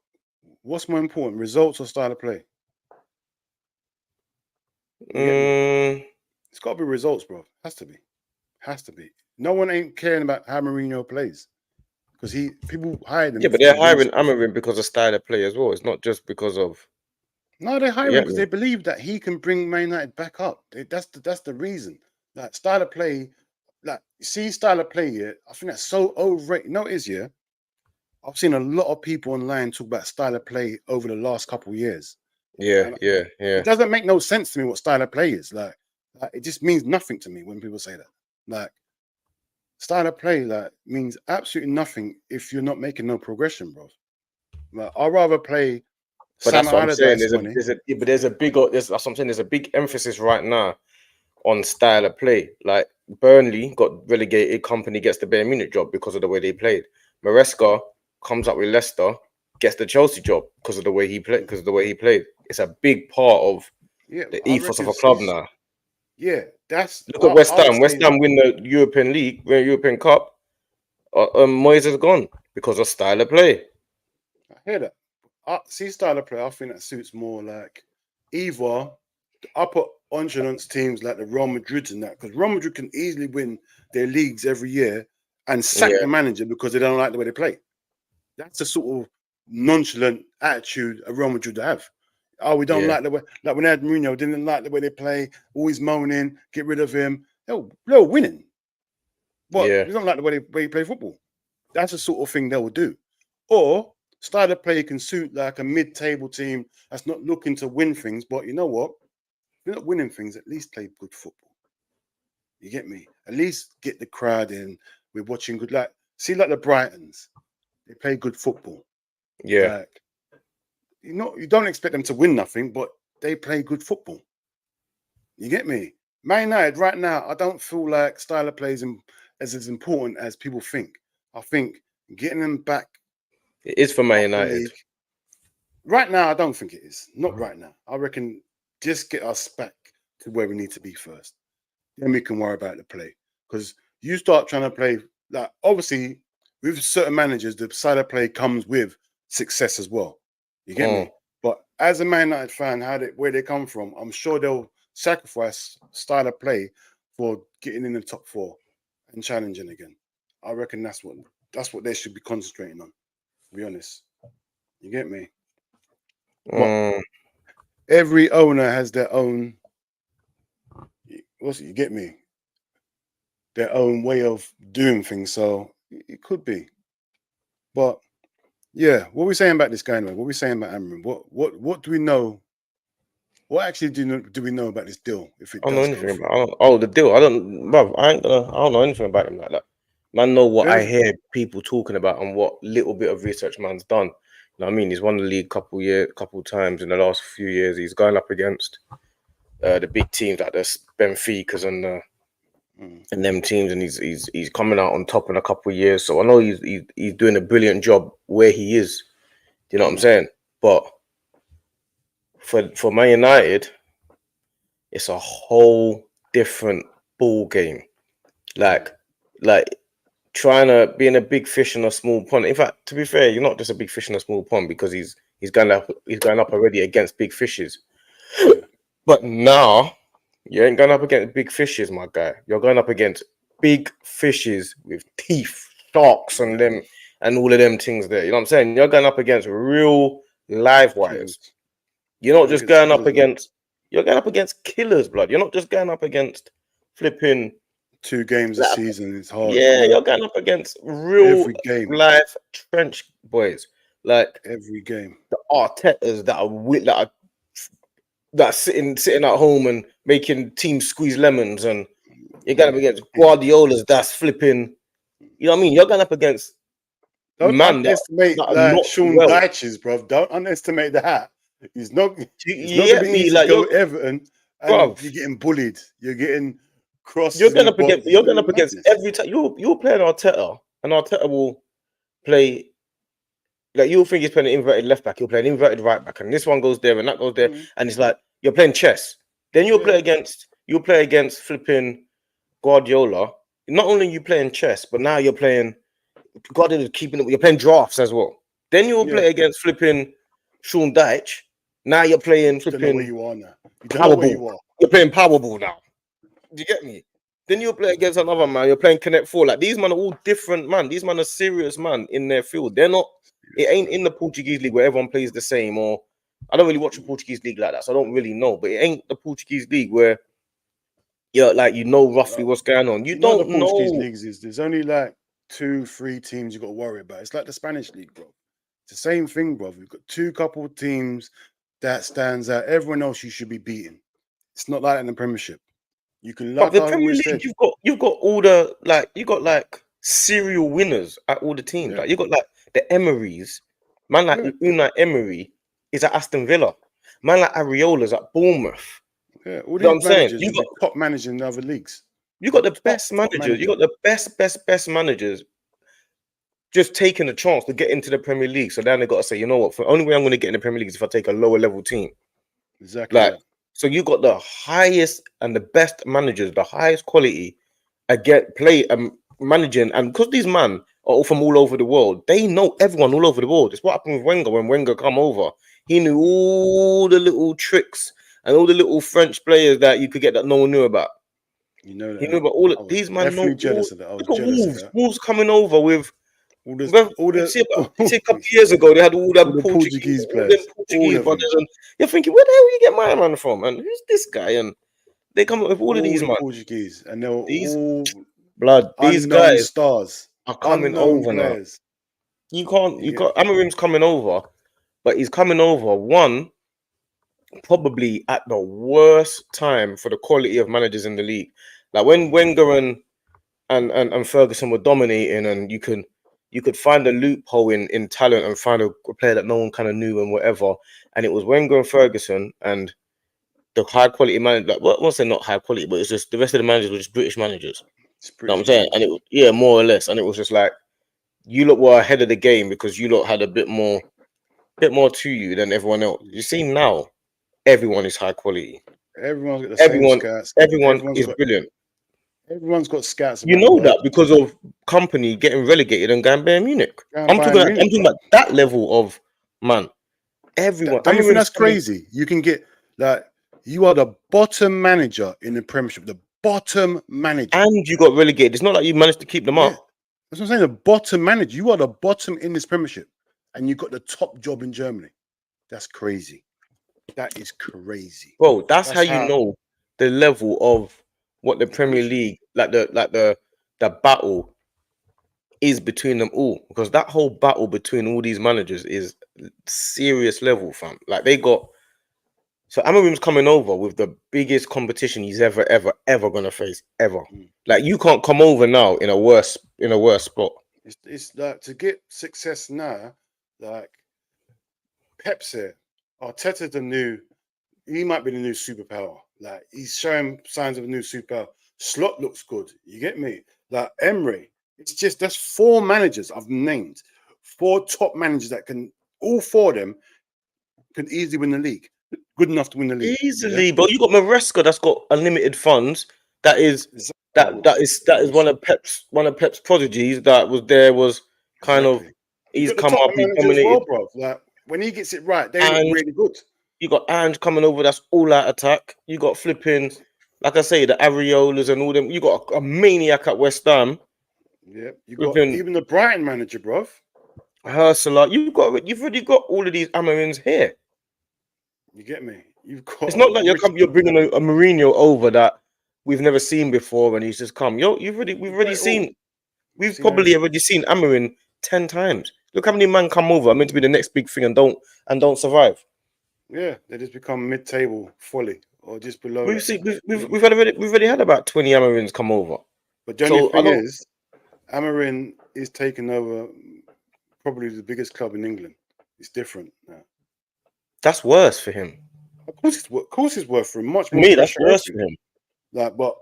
what's more important, results or style of play? It's got to be results, bro. Has to be. Has to be. No one ain't caring about how Mourinho plays because people hire him. Yeah, but they're hiring Amorim because of style of play as well. It's not just because of. No, they're hiring because they believe that he can bring Man United back up. That's the reason. Like style of play, like see style of play. Yeah, I think that's so overrated. No, it is. Yeah, I've seen a lot of people online talk about style of play over the last couple of years. Yeah. It doesn't make no sense to me what style of play is. Like it just means nothing to me when people say that. Like style of play means absolutely nothing if you're not making no progression, bro. Like, I'd rather play. But that's what I'm saying. That's what I'm saying. There's a big emphasis right now on style of play. Like Burnley got relegated, Company gets the Bayern Munich job because of the way they played. Maresca comes up with Leicester, gets the Chelsea job because of the way he played. It's a big part of the ethos of a club now. Yeah, look at West Ham. West Ham win the European League, win the European Cup. Moyes is gone because of style of play. I hear that. See style of play. I think that suits more like either the upper echelons teams like the Real Madrid and that, because Real Madrid can easily win their leagues every year and sack the manager because they don't like the way they play. That's the sort of nonchalant attitude a Real Madrid have. Oh, we don't like the way, like when they had Mourinho, didn't like the way they play, always moaning, get rid of him. They're winning. But we don't like the way they play football. That's the sort of thing they will do. Or style of play can suit like a mid-table team that's not looking to win things, but you know what? If you're not winning things, at least play good football. You get me? At least get the crowd in. We're watching good, like the Brightons. They play good football. Yeah. Like, you don't expect them to win nothing, but they play good football. You get me? Man United right now, I don't feel like style of play is as important as people think. I think getting them back. It is for Man United. Right now, I don't think it is. Not right now. I reckon just get us back to where we need to be first. Then we can worry about the play. Because you start trying to play, like obviously with certain managers, the style of play comes with success as well. You get me? But as a Man United fan, where they come from, I'm sure they'll sacrifice style of play for getting in the top 4 and challenging again. I reckon that's what they should be concentrating on. To be honest, you get me? But every owner has their own. You get me? Their own way of doing things. So it could be, but. Yeah, what are we saying about this guy anyway? What are we saying about Amorim? What do we know? What actually do we know about this deal? If it I don't know anything about the deal. I don't know anything about him like that. Man, know what I hear people talking about and what little bit of research man's done. You know what I mean? He's won the league couple times in the last few years. He's going up against the big teams like the Benficas and them teams, and he's coming out on top in a couple of years. So I know he's doing a brilliant job where he is. Do you know what I'm saying? But for Man United, it's a whole different ball game. Like trying to being a big fish in a small pond. In fact, to be fair, you're not just a big fish in a small pond because he's going up already against big fishes. But now you ain't going up against big fishes, my guy. You're going up against big fishes with teeth, sharks, and them, and all of them things there. You know what I'm saying? You're going up against real live wires. You're not just going up against. You're going up against killers, blood. You're not just going up against flipping 2 games a season. It's hard. Yeah, you're going up against real live trench boys. Like every game, the Artetas that are sitting at home and making teams squeeze lemons, and you're going up against Guardiola's that's flipping. You know what I mean? You're going up against don't underestimate Sean Dyches, bro. Don't underestimate that. It's not. It's You not going get to be me? easy to Like go Everton, and bruv, you're getting bullied. You're getting crosses in the box. It's you're going going to up be against madness. every time you're playing Arteta, and Arteta will play. Like you'll think he's playing an inverted left back, he'll play an inverted right back, and this one goes there and that goes there, and it's like you're playing chess. Then you'll play against flipping Guardiola. Not only are you playing chess, but now you're playing Guardiola's keeping it. You're playing drafts as well. Then you'll Yeah, play against flipping Sean Dyche. Now you're playing you don't know where flipping you are now. You don't know where Powerball. you are. You're playing Powerball now. Do you get me? Then you'll play against another man. You're playing Connect Four. Like these men are all different, man. These men are serious, man, in their field. They're not. It ain't in the Portuguese league where everyone plays the same. Or I don't really watch the Portuguese league like that, so I don't really know. But it ain't the Portuguese league where you're like roughly what's going on. You You know what the don't Portuguese know. leagues is? There's only like 2-3 teams you got to worry about. It's like the Spanish league, bro. It's the same thing, bro. We've got two couple teams that stands out. Everyone else you should be beating. It's not like that in the Premiership. You can, But like the I Premier always League, said, you've got all the you got like serial winners at all the teams. yeah, Like you got like the Emerys, man like yeah, Unai Emery is at Aston Villa, man like Areola's at Bournemouth. yeah. All You know what these I'm saying? managers will be top managers in the other leagues. You The got the best top managers. You manager. got the best managers just taking a chance to get into the Premier League. So then they got to say, you know what? The only way I'm going to get in the Premier League is if I take a lower level team. Exactly Like, that. so you got the highest and the best managers, the highest quality, get play managing, and because these men are all from all over the world, they know everyone all over the world. It's what happened with Wenger when Wenger come over. He knew all the little tricks and all the little French players that you could get that no one knew about. You know that, He knew innit? about all of I was these men. Know definitely all. jealous of that. I was Look at jealous of Wolves. that. Wolves coming over with. All this, Well, all you the, see, you see, a couple of years ago, they had all all that the Portuguese, Portuguese all them players, all Portuguese of them, brothers, and you're thinking, where the hell you get my man from? And who's this guy? And they come up with all of all these the man. Portuguese, and they were These all blood, these unknown guys stars, are coming unknown over now. players. You can't. You You get got Amorim's coming over, but he's coming over probably at the worst time for the quality of managers in the league. Like when Wenger and Ferguson were dominating, and you could find a loophole in talent and find a player that no one kind of knew and whatever. And it was Wenger and Ferguson and the high quality manager. Like, well, I won't say not high quality, but it's just the rest of the managers were just British managers. it's You know what British I'm saying? And managers. more or less. And it was just like you lot were ahead of the game because you lot had a bit more to you than everyone else. You see now, everyone is high quality. Everyone's got the same Everyone, scouts. everyone is brilliant. Everyone's got scouts You around the know that world. because of company getting relegated and going Bayern Munich. Go and buy I'm Munich, talking bro. about that level of man. Everyone. Don't you think Amorim's that's coming, crazy? You can get like you are the bottom manager in the Premiership, the bottom manager. and you got relegated. It's not like you managed to keep them Yeah, up. that's what I'm saying. The bottom manager. You are the bottom in this Premiership, and you got the top job in Germany. That's crazy. That is crazy. Bro, that's how That's you how know the level of what the Premier Premiership. League, the battle is between them all. Because that whole battle between all these managers is serious level, fam. Like they got so Amorim's coming over with the biggest competition he's ever gonna face. Ever. Like you can't come over now in a worse spot. It's like to get success now, like Pep's here. Arteta's the new, he might be the new superpower. Like he's showing signs of a new superpower. Slot looks good. You get me? Like Emery. It's just that's 4 managers I've named. 4 top managers that can all 4 of them can easily win the league. Good enough to win the league. Yeah. Easily, but you got Maresca that's got unlimited funds. That is Exactly. that is one of Pep's prodigies that was kind of Exactly. You he's got the come top up, he manager as well, dominated, bro. Like when he gets it right, they look and really good. you got Ange coming over that's all out attack. You got flipping, like I say, the Areolas and all them. You got a maniac at West Ham, Yeah. You got flipping even the Brighton manager, bro. Ursula. You've already got all of these Amorins here. You get me? You've got It's not like rich. you're bringing a Mourinho over that we've never seen before, and he's just come. You've got it all. You've We've seen probably everything. already seen Amorim 10 times. Look how many men come over are meant to be the next big thing and don't survive. Yeah, they just become mid-table fully or just below We've that. seen we've already had about 20 Amorims come over. But the only So I thing don't. is, Amorim is taking over probably the biggest club in England. It's different now. That's worse for him. Of course, it's worth for him. Much For more me, that's pressure. worse for him. Like, but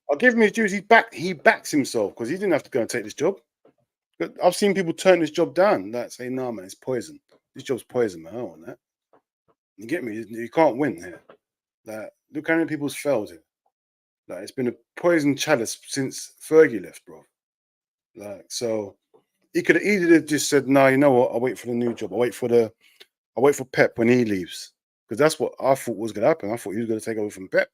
I'll give him his dues. He backs himself because he didn't have to go and take this job. But I've seen people turn this job down. Like, say, "No, man, it's poison. This job's poison, man. I don't want that." You get me? You can't win here. Like, look how many people's failed here. Like, it's been a poison chalice since Fergie left, bro. Like, so he could have easily just said, "No, you know what? I'll wait for the new job. I'll wait for Pep when he leaves." Because that's what I thought was going to happen. I thought he was going to take over from Pep.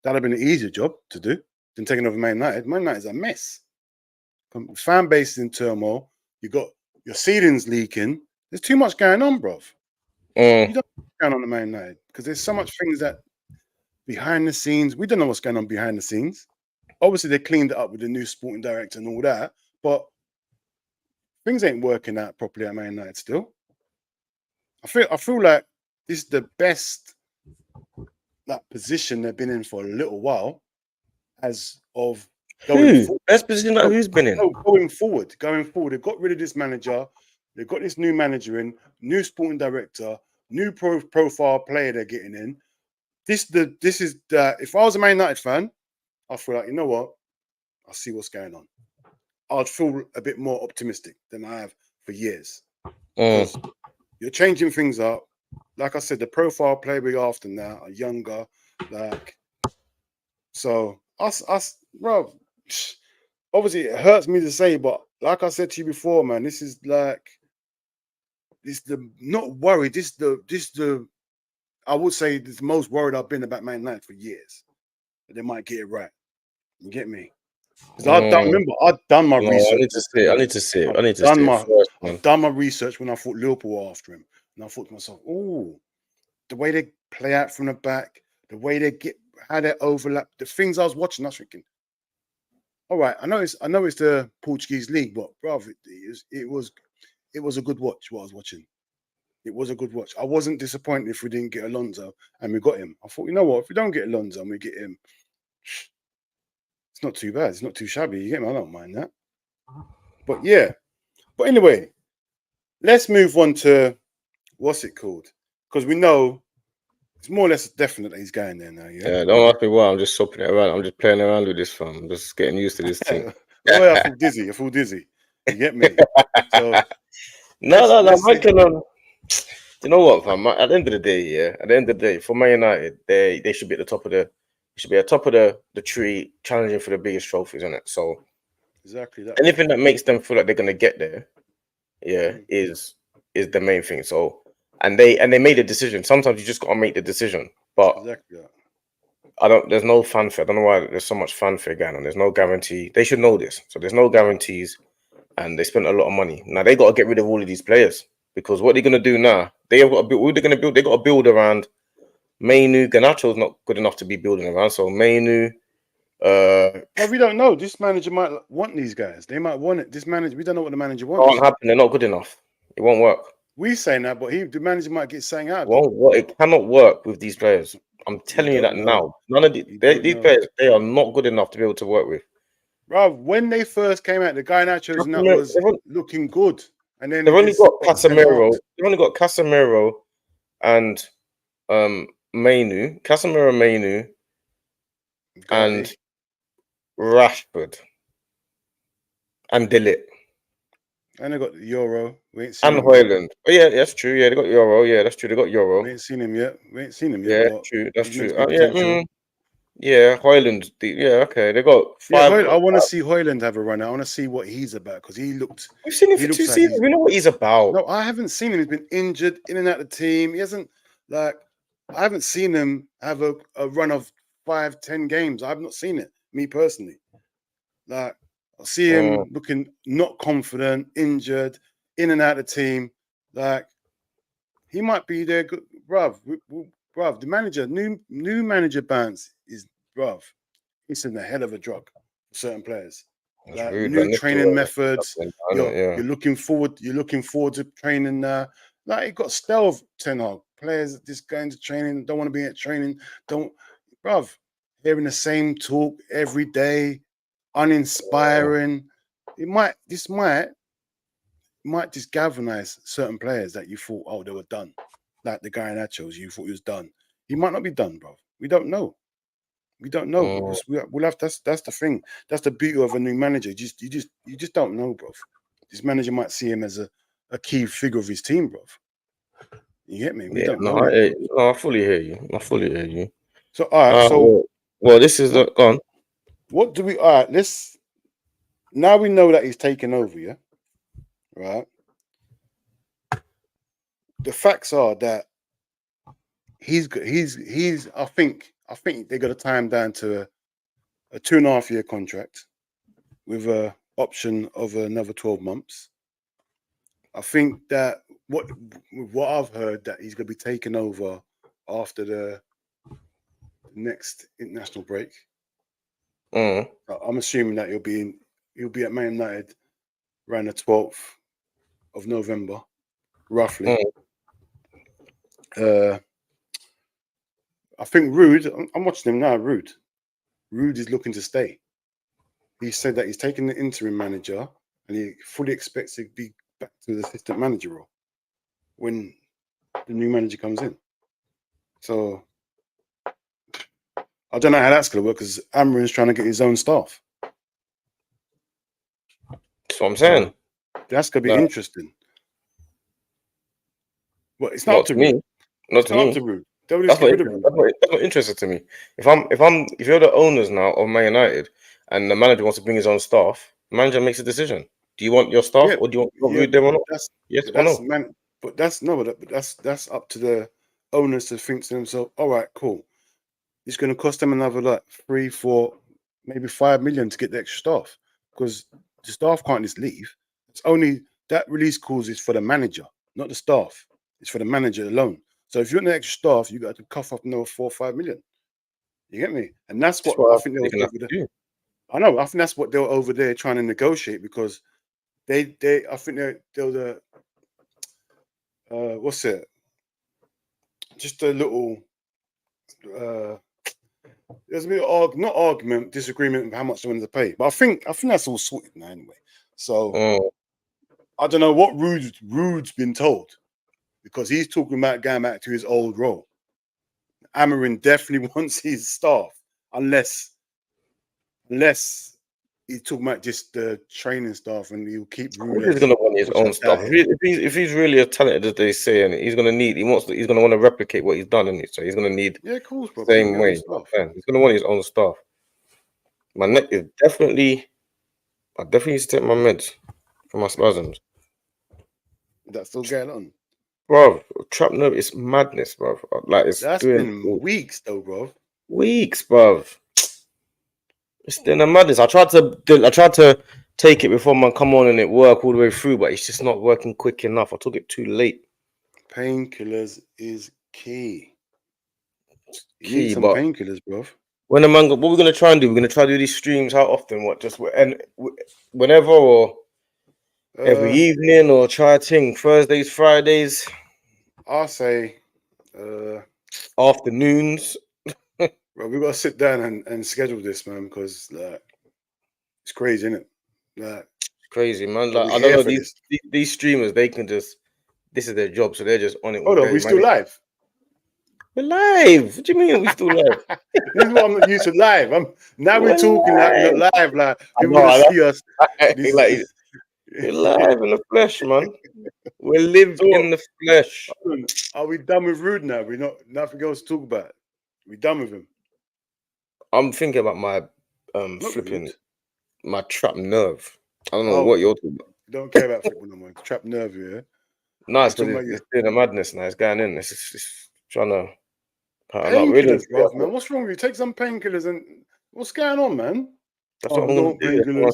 That'd have been an easier job to do than taking over Man United. Man United's a mess. Fan base is in turmoil. You got your ceilings leaking. There's too much going on, bro. You don't know what's going on at Man United because there's so much things that behind the scenes. We don't know what's going on behind the scenes. Obviously, they cleaned it up with the new sporting director and all that, but things ain't working out properly at Man United still. I feel like this is the best position they've been in for a little while, as of going forward. Best position that who's been in? No, going forward. They got rid of this manager. They've got this new manager in, new sporting director, new profile player they're getting in. This is if I was a Man United fan, I feel like, you know what? I see what's going on. I'd feel a bit more optimistic than I have for years. Because you're changing things up. Like I said, the profile player we after now are younger. Like, so us, bro. Obviously, it hurts me to say, but like I said to you before, man, this is the not worried. I would say this is the most worried I've been about Man United for years. That they might get it right. You get me? Because I've done my research. I need to see it. I've done my research when I thought Liverpool were after him. And I thought to myself, oh, the way they play out from the back, the way they how they overlap, the things I was watching, I was thinking, all right, I know it's the Portuguese league, but bro, it was a good watch what I was watching. It was a good watch. I wasn't disappointed if we didn't get Alonso and we got him. I thought, you know what, if we don't get Alonso and we get him, it's not too bad. It's not too shabby. You get me? I don't mind that. But yeah. But anyway, let's move on to what's it called? Because we know it's more or less definite that he's going there now. Yeah, don't ask me why. I'm just shopping it around. I'm just playing around with this fam. I'm just getting used to this thing. Oh, yeah, I feel dizzy. You get me? So no. You know what, fam? At the end of the day, for Man United, they should be at the top of the tree, challenging for the biggest trophies, isn't it? So exactly that. Anything that makes them feel like they're gonna get there, is the main thing. So and they made a decision. Sometimes you just gotta make the decision. But exactly that. there's no fanfare. I don't know why there's so much fanfare going on. There's no guarantee. They should know this. So there's no guarantees, and they spent a lot of money. Now they gotta get rid of all of these players because what they're gonna do now, they have got to build. What they're gonna build, they gotta build around Mainu. Garnacho's not good enough to be building around. So Mainu. Well, we don't know. This manager might want these guys. They might want it. This manager, we don't know what the manager wants. It won't happen. They're not good enough. It won't work. We saying that, but the manager might get something out. It cannot work with these players. I'm telling you that now. None of these players, they are not good enough to be able to work with. Bro, when they first came out, the guy Nacho's and that was looking good, and then they've only got Casemiro. They've only got Casemiro and Mainu, and Rashford and Dillit. And they got Euro. We ain't seen and Højlund. Oh, yeah, that's true. Yeah, they got Euro. Yeah, that's true. They got Euro. We ain't seen him yet. Yeah, true. That's true. Yeah, Højlund. Yeah, okay. They got 5. I want to see Højlund have a run. I want to see what he's about because he looked. We've seen him for 2 seasons. We know what he's about. No, I haven't seen him. He's been injured, in and out of the team. He hasn't I haven't seen him have a run of 5-10 games. I've not seen it, me personally. I see him looking not confident, injured, in and out of the team. He might be there, bruv. The manager, new manager bounce is, bruv. It's in the hell of a drug for certain players. New training methods. You're looking forward. You're looking forward to training. It got stealth. Ten Hag players just going to training. Don't want to be at training. Bruv. Hearing the same talk every day, uninspiring. This might just galvanize certain players that you thought, oh, they were done. like the guy in Nachos, you thought he was done. He might not be done, bro. We don't know. We don't know. We'll have that's the thing. That's the beauty of a new manager. You just don't know, bro. This manager might see him as a key figure of his team, bro. You get me? We don't know. I fully hear you. I fully hear you. So all right. Well, this is gone. What do we? All right. Let's. Now we know that he's taken over. Yeah. Right. The facts are that he's. I think they got a time down to a 2.5-year contract with a option of another 12 months. I think that what I've heard that he's going to be taken over after the next international break. I'm assuming that he'll be at Man United around the 12th of November, roughly. I think Rude. I'm watching him now. Rude is looking to stay. He said that he's taking the interim manager and he fully expects to be back to the assistant manager role when the new manager comes in. So I don't know how that's going to work because Amorim's trying to get his own staff. That's what I'm saying. So that's going to be interesting. Well, it's not up to me. Not to me. That's not interesting to me. If you're the owners now of Man United and the manager wants to bring his own staff, the manager makes a decision. Do you want your staff or do you want them or not? Yes or no? But that's up to the owners to think to themselves, all right, cool. It's going to cost them another like 3, 4, maybe 5 million to get the extra staff because the staff can't just leave. It's only that release clause is for the manager, not the staff. It's for the manager alone. So if you want the extra staff, you got to cough up another 4 or 5 million. You get me? And that's what I think they were do. I know. I think that's what they were over there trying to negotiate because I think they were the what's it? Just a little. There's a bit of not argument, disagreement of how much they wanted to pay, but I think that's all sorted now anyway. So I don't know what Rude's been told because he's talking about going back to his old role. Amorim definitely wants his staff, unless he's talking about just the training staff and he'll keep Rude. He's going to want his own stuff. If he's really as talented as they say, and he's going to want to replicate what he's done, and so he's going to need of course, bro, same way. He's going to want his own stuff. My neck is definitely. I definitely need to take my meds for my spasms. That's still going on, bro. Trap nerve is madness, bro. Like that's been weeks though, bro. Weeks, bro. It's still a madness. I tried to take it before man come on and it worked all the way through, but it's just not working quick enough. I took it too late. Painkillers is key. You need some painkillers, bro. When what we're gonna try and do? We're gonna try to do these streams. How often? What? Just whenever or every evening or try a thing. Thursdays, Fridays. I'll say afternoons. Bro, we gotta sit down and schedule this, man, because it's crazy, isn't it? It's crazy, man. Like I don't know these streamers. They can just this is their job, so they're just on it. Hold on, we still live. We're live. What do you mean we still live? This is what I'm not used to live. We're talking live, like people want to see us. We're live in the flesh, man. We live in the flesh. Are we done with Rude now? We're not nothing else to talk about. We done with him. I'm thinking about my my trap nerve. I don't know what you're talking about. You don't care about football no more. Trap nerve, yeah. No, it's doing a madness now. It's going in. It's trying to. Painkillers, bro, man. What's wrong with you? Take some painkillers and what's going on, man? That's what I'm going to do.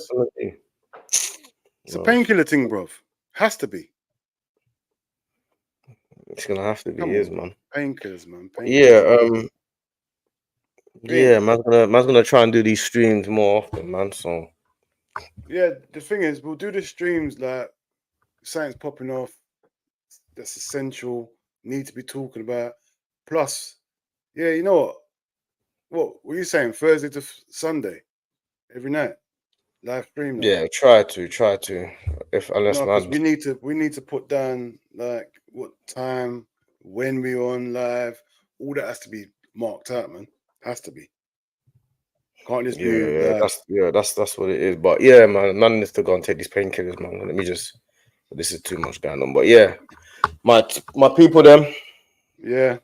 It's a painkiller thing, bro. Has to be. It's gonna have to be, man. Painkillers, man. Yeah, man's gonna try and do these streams more often, man. So yeah, the thing is, we'll do the streams like something's popping off. That's essential. Need to be talking about. Plus, yeah, you know what? What are you saying? Thursday to Sunday, every night, live stream. Yeah, try to. We need to put down like what time, when we're on live, all that has to be marked out, man. Has to be. Can't just be that's what it is. But yeah, man, none needs to go and take these painkillers, man. Let me just. This is too much going on. But yeah, my people, them. Yeah.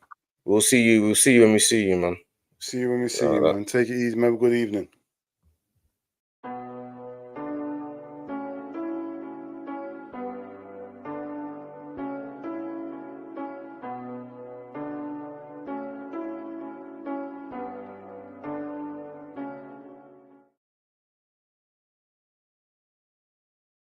We'll see you. We'll see you when we see you, man. See you when we see you, man. Take it easy, man. Have a good evening.